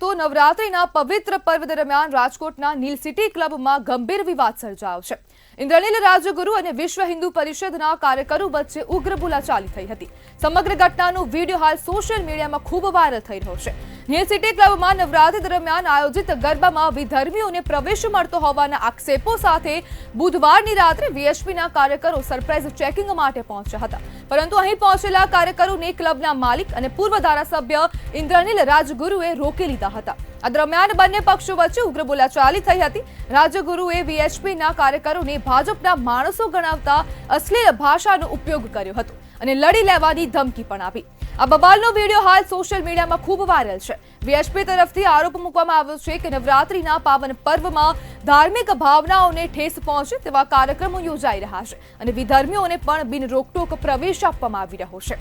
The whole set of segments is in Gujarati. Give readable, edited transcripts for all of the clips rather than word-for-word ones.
તો નવરાત્રીના પવિત્ર પર્વ દરમિયાન રાજકોટના નીલ સિટી ક્લબમાં ગંભીર વિવાદ સર્જાયો છે। ઇન્દ્રનીલ રાજગુરુ અને વિશ્વ હિન્દુ પરિષદના કાર્યકરો વચ્ચે ઉગ્ર બોલાચાલી થઈ હતી। સમગ્ર ઘટનાનો વિડીયો હાલ સોશિયલ મીડિયામાં ખૂબ વાયરલ થઈ રહ્યો છે। નીલ સિટી ક્લબમાં નવરાત્રી દરમિયાન આયોજિત ગરબામાં વિધર્મીઓને પ્રવેશ મળતો હોવાના આક્ષેપો સાથે બુધવારની રાત્રે વીએચપીના કાર્યકરો સરપ્રાઇઝ ચેકિંગ માટે પહોંચ્યા હતા, પરંતુ અહીં પહોંચેલા કાર્યકરોને ક્લબના માલિક અને પૂર્વ ધારાસભ્ય ઇન્દ્રનીલ રાજગુરુએ રોકી લીધા હતા। આ દરમિયાન બંને પક્ષો વચ્ચે ઉગ્ર બોલાચાલી થઈ હતી। રાજગુરુએ વીએચપીના કાર્યકરોને ભાજપના માણસો ગણાવતા અશ્લીલ ભાષાનો ઉપયોગ કર્યો હતો અને લડી લેવાની ધમકી પણ આપી। આ બબાલનો વિડીયો હાલ સોશિયલ મીડિયામાં ખૂબ વાયરલ છે। વીએચપી તરફથી આરોપ મૂકવામાં આવ્યો છે કે નવરાત્રીના પાવન પર્વમાં ધાર્મિક ભાવનાઓને ઠેસ પહોંચે તેવા કાર્યક્રમો યોજાઈ રહ્યા છે અને વિધર્મીઓને પણ બિન રોકટોક પ્રવેશ આપવામાં આવી રહ્યો છે।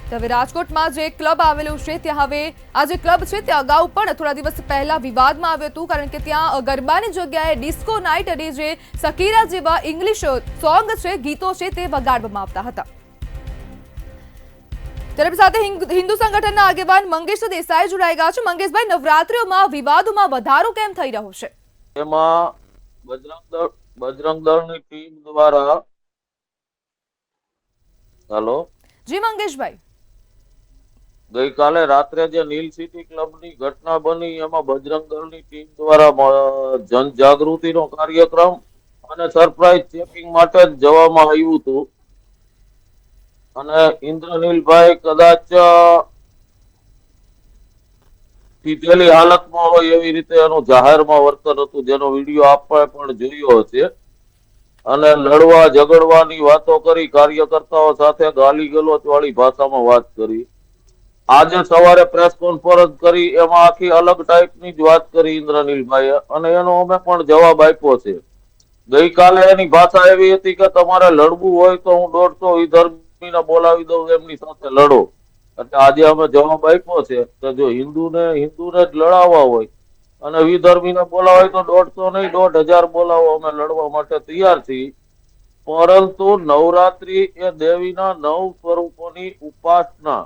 હવે રાજકોટમાં જે ક્લબ આવેલું છે ત્યાં હવે આ જે ક્લબ છે તે અગાઉ પણ થોડા દિવસ પહેલા વિવાદમાં આવ્યું હતું, કારણ કે ત્યાં ગરબાની જગ્યાએ ડિસ્કો નાઇટ અને જે સકીરા જેવા ઇંગ્લિશ સોંગ છે, ગીતો છે, તે વગાડવામાં આવતા હતા। ત્યારે સાથે હિન્દુ સંગઠનના આગેવાન મંગેશ દેસાઈ જોડાઈ ગયા છે। મંગેશભાઈ, નવરાત્રીઓમાં વિવાદોમાં વધારો કેમ થઈ રહ્યો છે? એમાં બજરંગ દળની ટીમ દ્વારા જી મંગેશભાઈ, ગઈકાલે રાત્રે જે નીલ સિટી ક્લબની ઘટના બની એમાં બજરંગ દળની ટીમ દ્વારા જનજાગૃતિનો કાર્યક્રમ અને સરપ્રાઇઝ ચેકિંગ માટે જવામાં આવ્યું હતું અને ઇન્દ્રનીલભાઈ કદાચ પીધેલી હાલતમાં હોય એવી રીતે એનું જાહેરમાં વર્તન હતું, જેનો વિડીયો આપણે પણ જોયો હશે અને લડવા ઝઘડવાની વાતો કરી, કાર્યકર્તાઓ સાથે ગાલી ગલોચ વાળી ભાષામાં વાત કરી। આજે સવારે પ્રેસ કોન્ફરન્સ કરી એમાં આખી અલગ ટાઈપની જ વાત કરી ઇન્દ્રનીલભાઈએ અને એનો અમે પણ જવાબ આપ્યો છે। ગઈકાલે એની ભાષા એવી હતી કે તમારે લડવું હોય તો હું 150 વિધર્મીને બોલાવી દઉં, એમની સાથે લડો। એટલે આજે અમે જવાબ આપ્યો છે કે જો હિન્દુને જ લડાવવા હોય અને વિધર્મીને બોલાવવા હોય તો 150 નહીં 1000 બોલાવો, અમે લડવા માટે તૈયાર છીએ। પરંતુ નવરાત્રી એ દેવીના 9 સ્વરૂપોની ઉપાસના,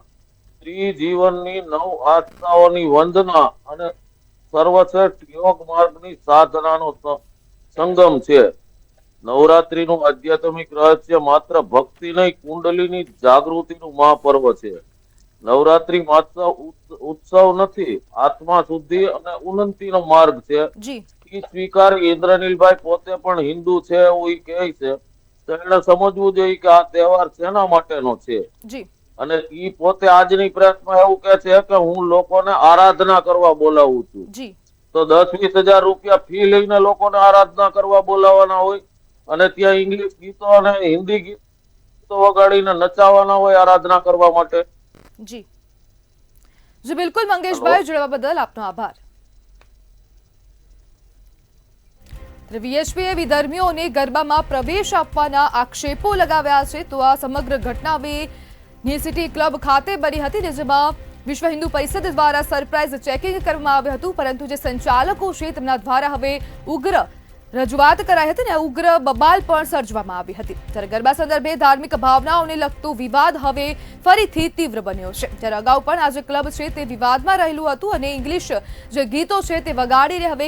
ત્રિજીવનની 9 આસ્થાઓની વંદના અને સર્વશ્રેષ્ઠ યોગ માર્ગની સાધનાનો સંગમ છે। નવરાત્રીનું આધ્યાત્મિક રહસ્ય માત્ર ભક્તિ નહીં, કુંડલીની જાગૃતિનું મહાપર્વ છે। નવરાત્રી માત્ર ઉત્સવ નથી, આત્મા શુદ્ધિ અને ઉન્નતિનો માર્ગ છે। એ સ્વીકારી ઇન્દ્રનીલભાઈ પોતે પણ હિન્દુ છે એવું કહે છે, તો એને સમજવું જોઈએ કે આ તહેવાર શેના માટેનો છે। અને ઈ પોતે આજની પ્રેસમાં એવું કહે છે કે હું લોકોને આરાધના કરવા બોલાવું છું, તો 10-20 હજાર રૂપિયા ફી લઈને લોકોને આરાધના કરવા બોલાવવાના હોય અને ત્યાં ઇંગ્લિશ ગીતો અને હિન્દી ગીતો વગાડીને નચાવવાના હોય આરાધના કરવા માટે। જી જી બિલકુલ મંગેશભાઈ, જોડવા બદલ આપનો આભાર। વીએચપીએ વિધર્મીઓને ગરબામાં પ્રવેશ આપવાના આક્ષેપો લગાવ્યા છે, તો આ સમગ્ર ઘટના હવે નીલ સિટી ક્લબ ખાતે બની હતી, જેમાં વિશ્વ હિન્દુ પરિષદ દ્વારા સરપ્રાઇઝ ચેકિંગ કરવામાં આવ્યું હતું, પરંતુ જે સંચાલકો છે તેમના દ્વારા હવે ઉગ્ર રજૂઆત કરાઈ હતી અને ઉગ્ર બબાલ પણ સર્જવામાં આવી હતી। ત્યારે ગરબા સંદર્ભે ધાર્મિક ભાવનાઓને લગતો વિવાદ હવે ફરીથી તીવ્ર બન્યો છે। ત્યારે અગાઉ પણ આ જે ક્લબ છે તે વિવાદમાં રહેલું હતું અને ઇંગ્લિશ જે ગીતો છે તે વગાડીને હવે